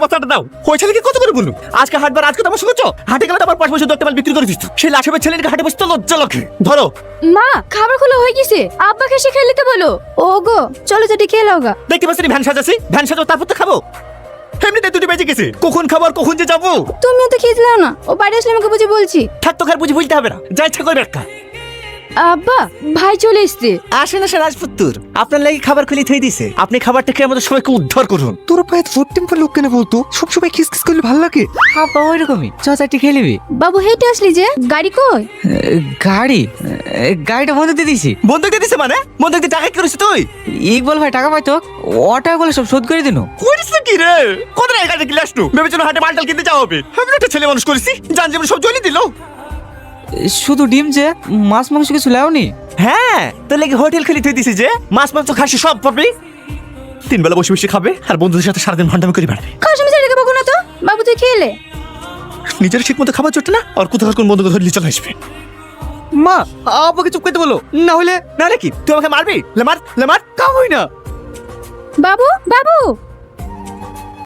বস্তাটা দাও। ওই ছেলেকে কত করে বলুন আজকে হাটবার, আজকে তোমার শুনেছ হাটে গেলে তোমার 5 পয়সা দরতে মাল বিক্রি করে দিচ্ছ। সেই লাশের ছেলেকে হাটে বসতে লজ্জা লাগে। ধরো মা খাবার খোলা হয়ে গেছে, আব্বাকে এসে খেয়ে নিতে বলো। ও গো চলো যেটি খেয়ে লাও গা। দেখতে পাচ্ছি ভ্যান সাজাছি, ভ্যান সাজাও তারপর তো খাবো। এমনিতে দুটি বেজে গেছে, কখন খাবার কখন যে যাবো। তুমিও তো খেয়ে নাও না, ও বাড়ি আসলে আমাকে বুঝে বলছি। থাক তো, খার বুঝে বলতে হবে না, যা ইচ্ছা করবে একটা। আব্বা ভাই চলে এসছে। আসেন আসেন রাজপুত্তর, আপনার লাগি খাবার খুলে থই দিছে, আপনি খাবারটা খেয়ে আমাদের সবাইকে উদ্ধার করুন। তোর পায়ে ভোট টেম্পার লোক কেন বলতো? সবসময় খিস খিস করলে ভালো লাগে। আপা ওইরকমই চাচাটি খেয়ে নিবি। বাবু হেঁটে আসলি যে, গাড়ি কই? গাড়িটা বন্ধ দিয়ে দিছি। বন্ধক দিয়ে দিছে মানে? বন্ধক দিয়ে টাকা কি করিস তুই? ইকবল ভাই টাকা পাইতো, ও টাকাগুলো সব শোধ করে দিনু। করিস কি রে? কত টাকা গাড়ি কিনে আসলো, ভেবেছিল হাটে মালটাল কিনতে যাওয়া হবে। আমি একটা ছেলে মানুষ করেছি, জান জীবন সব জ্বলি দিল। শুধু ডিম যে, মাছ মাংস কিছু লাওনি? হ্যাঁ তোর লাগি হোটেল খুলে থই দিছি যে, মাছ মাংস খাসি সব পাবি। 3 বেলা বসে বসে খাবে আর বন্ধুদের সাথে সারাদিন ভান্ডামি করে বেড়াবে। খাওয়ার সময় ছেড়ে দেবো না তো। বাবু তুই খেলে নিজের ঠিক মতো খাবার জোটে না, আর কোথাও কোন বন্ধু ধরলে চলে আসবে। মা আব্বাকে চুপ করতে বলো, না হলে না রে কি তুই আমাকে মারবি? লে মার লে মার। কামই না। বাবু বাবু